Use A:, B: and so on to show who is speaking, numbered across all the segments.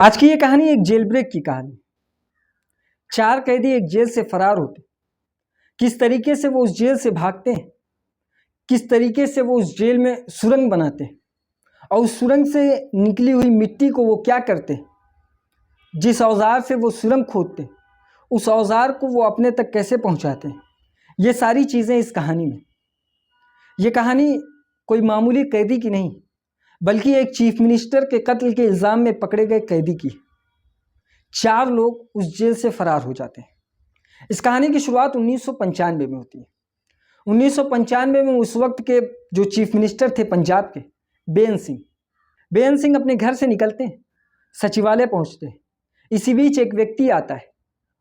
A: आज की ये कहानी एक जेल ब्रेक की कहानी। 4 कैदी एक जेल से फरार होते, किस तरीके से वो उस जेल से भागते हैं, किस तरीके से वो उस जेल में सुरंग बनाते हैं और उस सुरंग से निकली हुई मिट्टी को वो क्या करते हैं, जिस औजार से वो सुरंग खोदते हैं उस औजार को वो अपने तक कैसे पहुंचाते हैं, ये सारी चीज़ें इस कहानी में। ये कहानी कोई मामूली कैदी की नहीं, बल्कि एक चीफ मिनिस्टर के कत्ल के इल्ज़ाम में पकड़े गए कैदी की। 4 लोग उस जेल से फरार हो जाते हैं। इस कहानी की शुरुआत 1995 में होती है। 1995 में उस वक्त के जो चीफ मिनिस्टर थे पंजाब के, बेअंत सिंह अपने घर से निकलते हैं, सचिवालय पहुंचते हैं। इसी बीच एक व्यक्ति आता है,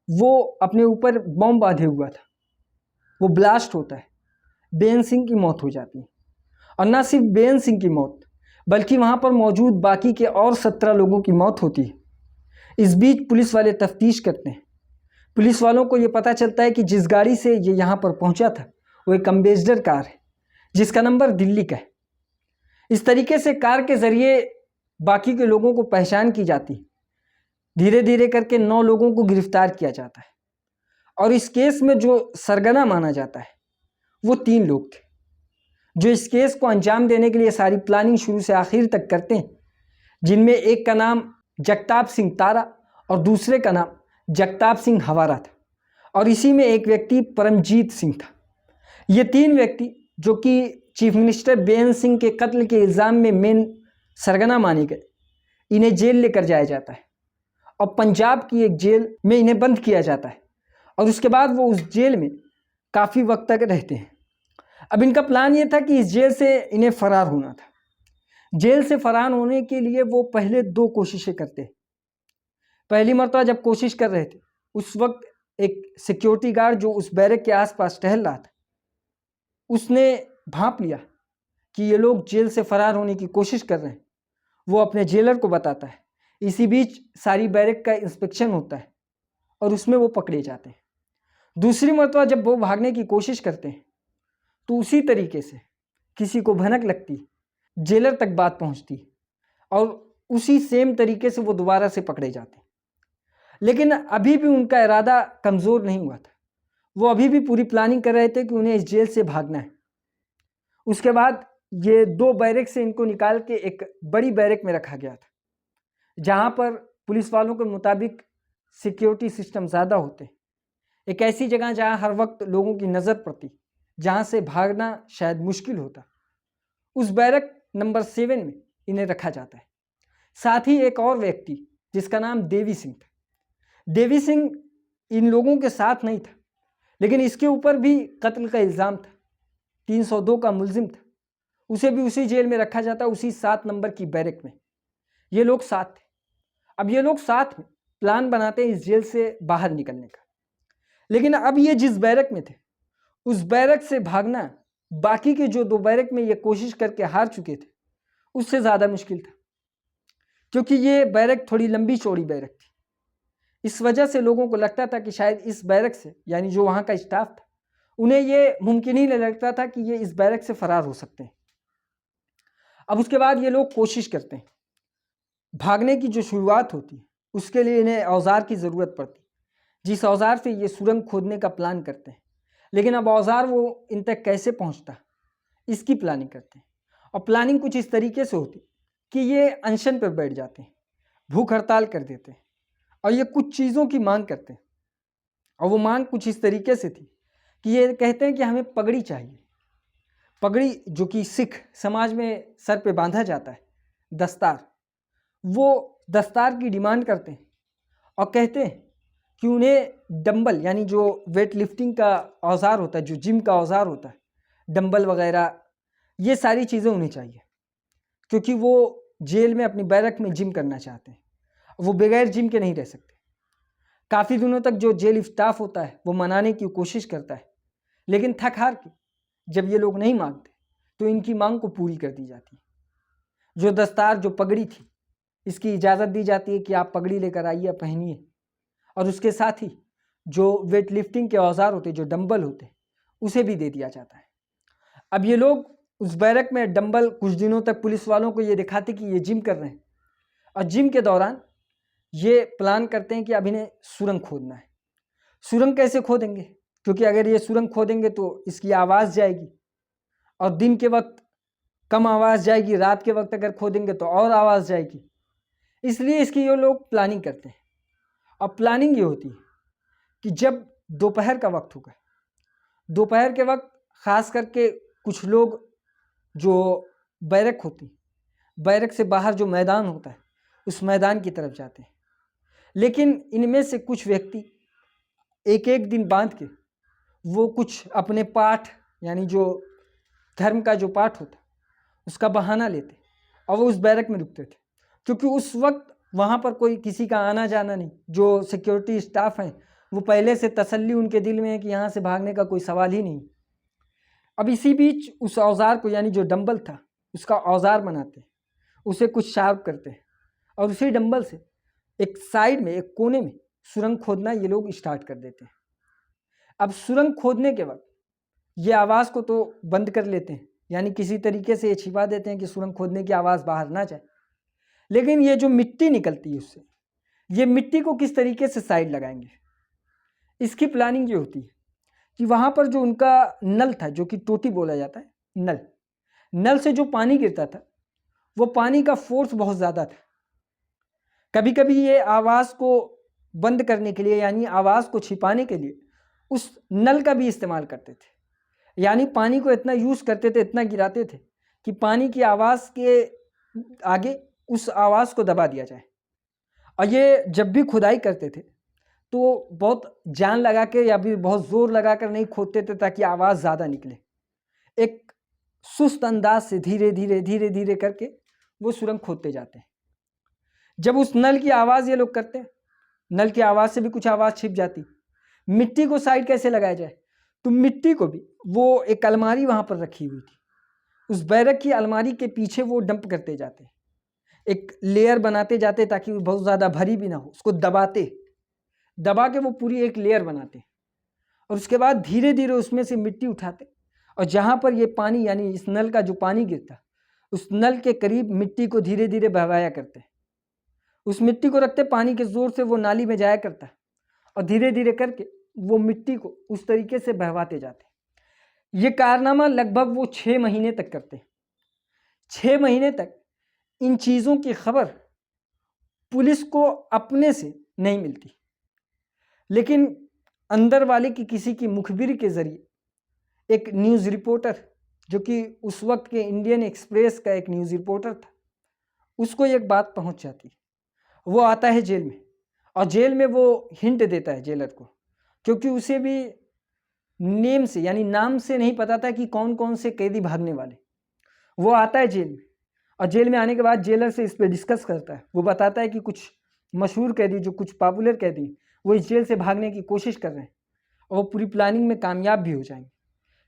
A: वो अपने ऊपर बम बांधे हुआ था, वो ब्लास्ट होता है, बेअंत सिंह की मौत हो जाती है। और न सिर्फ बेअंत सिंह की मौत, बल्कि वहाँ पर मौजूद बाकी के और 17 लोगों की मौत होती है। इस बीच पुलिस वाले तफ्तीश करते हैं। पुलिस वालों को ये पता चलता है कि जिस गाड़ी से ये यहाँ पर पहुँचा था वो एक अम्बेसडर कार है, जिसका नंबर दिल्ली का है। इस तरीके से कार के ज़रिए बाकी के लोगों को पहचान की जाती। धीरे धीरे करके 9 लोगों को गिरफ्तार किया जाता है और इस केस में जो सरगना माना जाता है वो 3 लोग थे, जो इस केस को अंजाम देने के लिए सारी प्लानिंग शुरू से आखिर तक करते हैं, जिनमें एक का नाम जगताप सिंह तारा और दूसरे का नाम जगताप सिंह हवारा था और इसी में एक व्यक्ति परमजीत सिंह था। ये 3 व्यक्ति जो कि चीफ मिनिस्टर बेअंत सिंह के कत्ल के इल्ज़ाम में मेन सरगना माने गए, इन्हें जेल लेकर जाया जाता है और पंजाब की एक जेल में इन्हें बंद किया जाता है और उसके बाद वो उस जेल में काफ़ी वक्त तक रहते हैं। अब इनका प्लान ये था कि इस जेल से इन्हें फरार होना था। जेल से फरार होने के लिए वो पहले 2 कोशिशें करते हैं। पहली मरतबा जब कोशिश कर रहे थे, उस वक्त एक सिक्योरिटी गार्ड जो उस बैरक के आसपास टहल रहा था, उसने भांप लिया कि ये लोग जेल से फरार होने की कोशिश कर रहे हैं। वो अपने जेलर को बताता है। इसी बीच सारी बैरक का इंस्पेक्शन होता है और उसमें वो पकड़े जाते हैं। दूसरी मरतबा जब वो भागने की कोशिश करते हैं तो उसी तरीके से किसी को भनक लगती, जेलर तक बात पहुंचती और उसी सेम तरीके से वो दोबारा से पकड़े जाते। लेकिन अभी भी उनका इरादा कमज़ोर नहीं हुआ था। वो अभी भी पूरी प्लानिंग कर रहे थे कि उन्हें इस जेल से भागना है। उसके बाद ये 2 बैरक से इनको निकाल के एक बड़ी बैरक में रखा गया था, जहाँ पर पुलिस वालों के मुताबिक सिक्योरिटी सिस्टम ज़्यादा होते। एक ऐसी जगह जहाँ हर वक्त लोगों की नज़र पड़ती, जहाँ से भागना शायद मुश्किल होता। उस बैरक नंबर 7 में इन्हें रखा जाता है। साथ ही एक और व्यक्ति जिसका नाम देवी सिंह था। देवी सिंह इन लोगों के साथ नहीं था, लेकिन इसके ऊपर भी कत्ल का इल्ज़ाम था, 302 का मुलजिम था। उसे भी उसी जेल में रखा जाता, उसी 7 नंबर की बैरक में। ये लोग साथ थे। अब ये लोग साथ में प्लान बनाते हैं इस जेल से बाहर निकलने का। लेकिन अब ये जिस बैरक में थे, उस बैरक से भागना बाकी के जो 2 बैरक में ये कोशिश करके हार चुके थे, उससे ज़्यादा मुश्किल था, क्योंकि ये बैरक थोड़ी लंबी चौड़ी बैरक थी। इस वजह से लोगों को लगता था कि शायद इस बैरक से, यानी जो वहाँ का स्टाफ था, उन्हें ये मुमकिन ही नहीं लगता था कि ये इस बैरक से फरार हो सकते हैं। अब उसके बाद ये लोग कोशिश करते हैं। भागने की जो शुरुआत होती है उसके लिए इन्हें औजार की ज़रूरत पड़ती, जिस औजार से ये सुरंग खोदने का प्लान करते हैं। लेकिन अब औजार वो इन तक कैसे पहुँचता, इसकी प्लानिंग करते हैं। और प्लानिंग कुछ इस तरीके से होती कि ये अनशन पर बैठ जाते हैं, भूख हड़ताल कर देते हैं और ये कुछ चीज़ों की मांग करते हैं। और वो मांग कुछ इस तरीके से थी कि ये कहते हैं कि हमें पगड़ी चाहिए। पगड़ी जो कि सिख समाज में सर पे बांधा जाता है, दस्तार, वो दस्तार की डिमांड करते हैं और कहते हैं कि उन्हें डंबल, यानी जो वेट लिफ्टिंग का औजार होता है, जो जिम का औजार होता है, डंबल वगैरह, ये सारी चीज़ें उन्हें चाहिए, क्योंकि वो जेल में अपनी बैरक में जिम करना चाहते हैं। वो बगैर जिम के नहीं रह सकते। काफ़ी दिनों तक जो जेल स्टाफ होता है वो मनाने की कोशिश करता है, लेकिन थक हार के जब ये लोग नहीं मांगते तो इनकी मांग को पूरी कर दी जाती है। जो दस्तार, जो पगड़ी थी, इसकी इजाज़त दी जाती है कि आप पगड़ी लेकर आइए, पहनिए। और उसके साथ ही जो वेट लिफ्टिंग के औजार होते, जो डंबल होते, उसे भी दे दिया जाता है। अब ये लोग उस बैरक में डंबल कुछ दिनों तक पुलिस वालों को ये दिखाते कि ये जिम कर रहे हैं और जिम के दौरान ये प्लान करते हैं कि अब इन्हें सुरंग खोदना है। सुरंग कैसे खोदेंगे? क्योंकि अगर ये सुरंग खोदेंगे तो इसकी आवाज़ जाएगी, और दिन के वक्त कम आवाज़ जाएगी, रात के वक्त अगर खोदेंगे तो और आवाज़ जाएगी। इसलिए इसकी ये लोग प्लानिंग करते हैं। और प्लानिंग ये होती है कि जब दोपहर का वक्त होगा, दोपहर के वक्त ख़ास करके कुछ लोग जो बैरक होती, बैरक से बाहर जो मैदान होता है उस मैदान की तरफ जाते हैं। लेकिन इनमें से कुछ व्यक्ति एक एक दिन बांध के वो कुछ अपने पाठ, यानी जो धर्म का जो पाठ होता उसका बहाना लेते और वो उस बैरक में रुकते थे, क्योंकि उस वक्त वहाँ पर कोई किसी का आना जाना नहीं। जो सिक्योरिटी स्टाफ हैं वो पहले से तसल्ली उनके दिल में है कि यहाँ से भागने का कोई सवाल ही नहीं। अब इसी बीच उस औजार को, यानी जो डंबल था उसका औजार बनाते, उसे कुछ शार्प करते हैं और उसी डंबल से एक साइड में, एक कोने में सुरंग खोदना ये लोग स्टार्ट कर देते हैं। अब सुरंग खोदने के वक्त ये आवाज़ को तो बंद कर लेते हैं, यानी किसी तरीके से ये छिपा देते हैं कि सुरंग खोदने की आवाज़ बाहर ना जाए। लेकिन ये जो मिट्टी निकलती है उससे, ये मिट्टी को किस तरीके से साइड लगाएंगे, इसकी प्लानिंग ये होती है कि वहाँ पर जो उनका नल था, जो कि टोटी बोला जाता है, नल, नल से जो पानी गिरता था वो पानी का फोर्स बहुत ज़्यादा था। कभी कभी ये आवाज़ को बंद करने के लिए, यानी आवाज़ को छिपाने के लिए उस नल का भी इस्तेमाल करते थे। यानी पानी को इतना यूज़ करते थे, इतना गिराते थे कि पानी की आवाज़ के आगे उस आवाज़ को दबा दिया जाए। और ये जब भी खुदाई करते थे तो बहुत जान लगा के या फिर बहुत ज़ोर लगा कर नहीं खोदते थे ताकि आवाज़ ज़्यादा निकले। एक सुस्त अंदाज से धीरे धीरे धीरे धीरे करके वो सुरंग खोदते जाते हैं। जब उस नल की आवाज़ ये लोग करते हैं, नल की आवाज़ से भी कुछ आवाज़ छिप जाती। मिट्टी को साइड कैसे लगाया जाए, तो मिट्टी को भी वो एक अलमारी वहाँ पर रखी हुई थी, उस बैरक की अलमारी के पीछे वो डंप करते जाते, एक लेयर बनाते जाते ताकि वो बहुत ज़्यादा भारी भी ना हो। उसको दबा के वो पूरी एक लेयर बनाते और उसके बाद धीरे धीरे उसमें से मिट्टी उठाते और जहाँ पर ये पानी, यानी इस नल का जो पानी गिरता, उस नल के करीब मिट्टी को धीरे धीरे बहवाया करते। उस मिट्टी को रखते, पानी के ज़ोर से वो नाली में जाया करता और धीरे धीरे करके वो मिट्टी को उस तरीके से बहवाते जाते। ये कारनामा लगभग वो 6 महीने तक करते। 6 महीने तक इन चीज़ों की खबर पुलिस को अपने से नहीं मिलती, लेकिन अंदर वाले की किसी की मुखबिर के ज़रिए एक न्यूज़ रिपोर्टर, जो कि उस वक्त के इंडियन एक्सप्रेस का एक न्यूज़ रिपोर्टर था, उसको एक बात पहुंच जाती। वो आता है जेल में और जेल में वो हिंट देता है जेलर को, क्योंकि उसे भी नेम से, यानी नाम से नहीं पता था कि कौन कौन से कैदी भागने वाले। वो आता है जेल में और जेल में आने के बाद जेलर से इस पर डिस्कस करता है। वो बताता है कि कुछ मशहूर कैदी, जो कुछ पॉपुलर कैदी, वो इस जेल से भागने की कोशिश कर रहे हैं और वो पूरी प्लानिंग में कामयाब भी हो जाएंगे।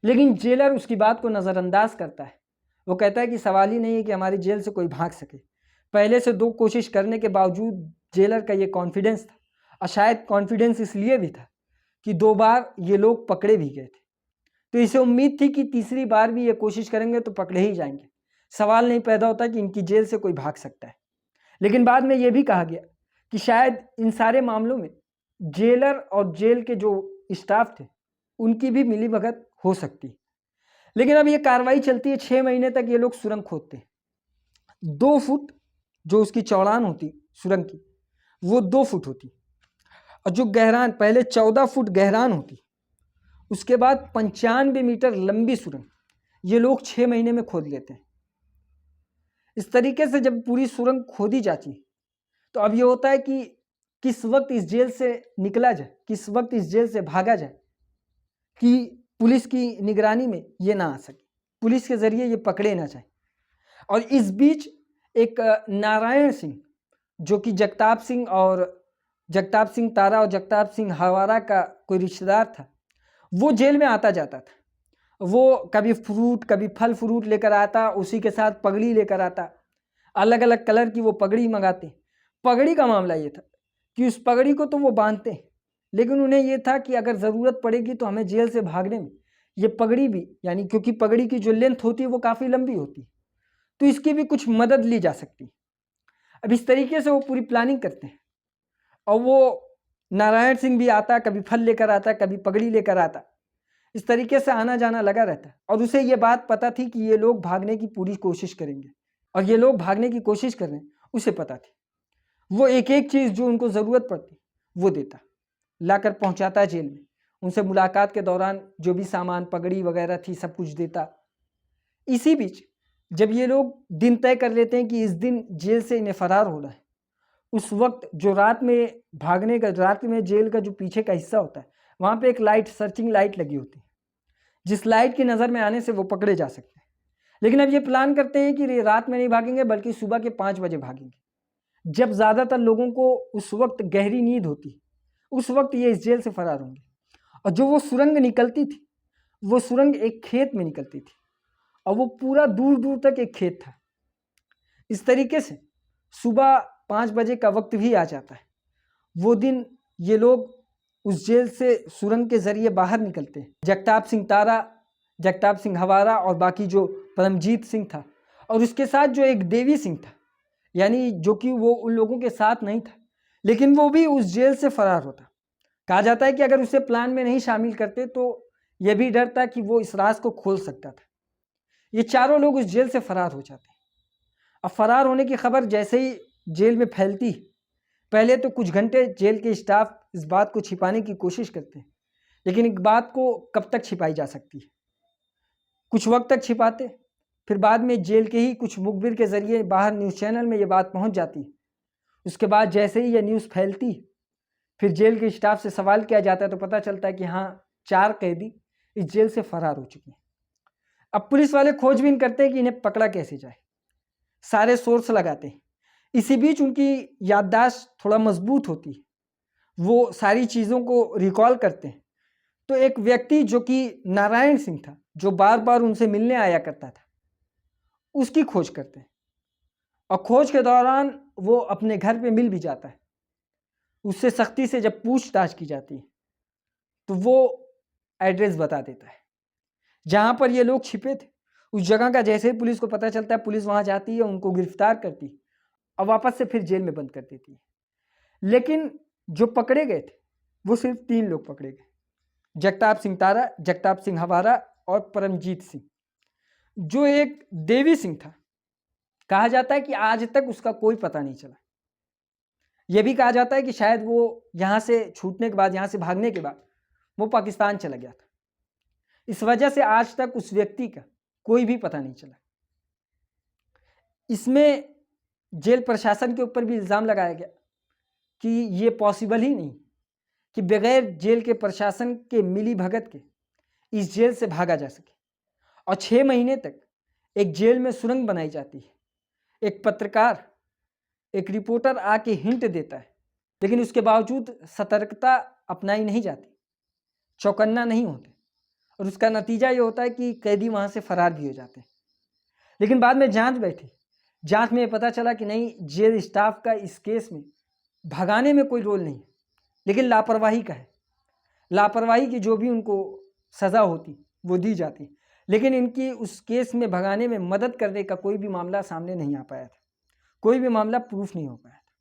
A: लेकिन जेलर उसकी बात को नज़रअंदाज करता है। वो कहता है कि सवाल ही नहीं है कि हमारी जेल से कोई भाग सके। पहले से 2 कोशिश करने के बावजूद जेलर का ये कॉन्फिडेंस था, और शायद कॉन्फिडेंस इसलिए भी था कि 2 बार ये लोग पकड़े भी गए थे, तो इसे उम्मीद थी कि तीसरी बार भी ये कोशिश करेंगे तो पकड़े ही जाएंगे। सवाल नहीं पैदा होता कि इनकी जेल से कोई भाग सकता है। लेकिन बाद में ये भी कहा गया कि शायद इन सारे मामलों में जेलर और जेल के जो स्टाफ थे उनकी भी मिलीभगत हो सकती। लेकिन अब ये कार्रवाई चलती है, 6 महीने तक ये लोग सुरंग खोदते। 2 फुट जो उसकी चौड़ान होती सुरंग की, वो 2 फुट होती, और जो गहरान पहले 14 फुट गहरान होती, उसके बाद 95 मीटर लंबी सुरंग ये लोग 6 महीने में खोद लेते हैं। इस तरीके से जब पूरी सुरंग खोदी जाती तो अब ये होता है कि किस वक्त इस जेल से निकला जाए, किस वक्त इस जेल से भागा जाए कि पुलिस की निगरानी में ये ना आ सके, पुलिस के ज़रिए ये पकड़े ना जाए। और इस बीच एक नारायण सिंह, जो कि जगताप सिंह तारा और जगताप सिंह हवारा का कोई रिश्तेदार था, वो जेल में आता जाता था। वो कभी फ्रूट, कभी फल फ्रूट लेकर आता, उसी के साथ पगड़ी लेकर आता, अलग अलग कलर की वो पगड़ी मंगाते। पगड़ी का मामला ये था कि उस पगड़ी को तो वो बांधते, लेकिन उन्हें ये था कि अगर ज़रूरत पड़ेगी तो हमें जेल से भागने में ये पगड़ी भी, यानी क्योंकि पगड़ी की जो लेंथ होती है वो काफ़ी लंबी होती, तो इसकी भी कुछ मदद ली जा सकती। अब इस तरीके से वो पूरी प्लानिंग करते हैं और वो नारायण सिंह भी आता, कभी फल लेकर आता, कभी पगड़ी लेकर आता। इस तरीके से आना जाना लगा रहता है और उसे ये बात पता थी कि ये लोग भागने की पूरी कोशिश करेंगे और ये लोग भागने की कोशिश कर रहे हैं, उसे पता थी। वो एक एक चीज़ जो उनको ज़रूरत पड़ती वो देता, लाकर पहुंचाता जेल में। उनसे मुलाकात के दौरान जो भी सामान, पगड़ी वगैरह थी, सब कुछ देता। इसी बीच जब ये लोग दिन तय कर लेते हैं कि इस दिन जेल से इन्हें फरार होना है, उस वक्त जो रात में भागने का, रात में जेल का जो पीछे का हिस्सा होता है, वहाँ पे एक लाइट, सर्चिंग लाइट लगी होती है, जिस लाइट की नज़र में आने से वो पकड़े जा सकते हैं। लेकिन अब ये प्लान करते हैं कि रात में नहीं भागेंगे बल्कि सुबह के 5 बजे भागेंगे, जब ज़्यादातर लोगों को उस वक्त गहरी नींद होती, उस वक्त ये इस जेल से फरार होंगे। और जो वो सुरंग निकलती थी, वो सुरंग एक खेत में निकलती थी और वो पूरा दूर दूर तक एक खेत था। इस तरीके से सुबह 5 बजे का वक्त भी आ जाता है। वो दिन ये लोग उस जेल से सुरंग के जरिए बाहर निकलते हैं। जगताप सिंह तारा, जगताप सिंह हवारा और बाकी जो परमजीत सिंह था और उसके साथ जो एक देवी सिंह था, यानी जो कि वो उन लोगों के साथ नहीं था, लेकिन वो भी उस जेल से फरार होता। कहा जाता है कि अगर उसे प्लान में नहीं शामिल करते तो यह भी डर था कि वो इस राज को खोल सकता था। ये चारों लोग उस जेल से फरार हो जाते। अब फरार होने की खबर जैसे ही जेल में फैलती, पहले तो कुछ घंटे जेल के स्टाफ इस बात को छिपाने की कोशिश करते हैं, लेकिन एक बात को कब तक छिपाई जा सकती है। कुछ वक्त तक छिपाते, फिर बाद में जेल के ही कुछ मुखबिर के जरिए बाहर न्यूज़ चैनल में ये बात पहुंच जाती। उसके बाद जैसे ही यह न्यूज़ फैलती, फिर जेल के स्टाफ से सवाल किया जाता है तो पता चलता है कि हाँ, 4 कैदी इस जेल से फरार हो चुके हैं। अब पुलिस वाले खोजबीन करते हैं कि इन्हें पकड़ा कैसे जाए, सारे सोर्स लगाते हैं। इसी बीच उनकी याददाश्त थोड़ा मजबूत होती है, वो सारी चीज़ों को रिकॉल करते हैं। तो एक व्यक्ति जो कि नारायण सिंह था, जो बार बार उनसे मिलने आया करता था, उसकी खोज करते हैं और खोज के दौरान वो अपने घर पे मिल भी जाता है। उससे सख्ती से जब पूछताछ की जाती है तो वो एड्रेस बता देता है जहाँ पर ये लोग छिपे थे। उस जगह का जैसे ही पुलिस को पता चलता है, पुलिस वहाँ जाती है, उनको गिरफ्तार करती है और वापस से फिर जेल में बंद कर देती है। लेकिन जो पकड़े गए थे वो सिर्फ 3 लोग पकड़े गए, जगताप सिंह तारा, जगताप सिंह हवारा और परमजीत सिंह। जो एक देवी सिंह था, कहा जाता है कि आज तक उसका कोई पता नहीं चला। यह भी कहा जाता है कि शायद वो यहाँ से छूटने के बाद, यहाँ से भागने के बाद वो पाकिस्तान चला गया था। इस वजह से आज तक उस व्यक्ति का कोई भी पता नहीं चला। इसमें जेल प्रशासन के ऊपर भी इल्ज़ाम लगाया गया कि ये पॉसिबल ही नहीं कि बगैर जेल के प्रशासन के मिली भगत के इस जेल से भागा जा सके। और 6 महीने तक एक जेल में सुरंग बनाई जाती है। एक पत्रकार, एक रिपोर्टर आके हिंट देता है, लेकिन उसके बावजूद सतर्कता अपनाई नहीं जाती, चौकन्ना नहीं होते और उसका नतीजा ये होता है कि कैदी वहाँ से फरार भी हो जाते हैं। लेकिन बाद में जांच बैठी, जांच में ये पता चला कि नहीं, जेल स्टाफ का इस केस में भगाने में कोई रोल नहीं, लेकिन लापरवाही का है। लापरवाही की जो भी उनको सज़ा होती वो दी जाती, लेकिन इनकी उस केस में भगाने में मदद करने का कोई भी मामला सामने नहीं आ पाया था, कोई भी मामला प्रूफ नहीं हो पाया था।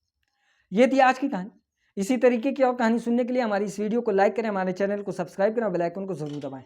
A: ये थी आज की कहानी। इसी तरीके की और कहानी सुनने के लिए हमारी इस वीडियो को लाइक करें, हमारे चैनल को सब्सक्राइब करें और बेल आइकन को ज़रूर दबाएं।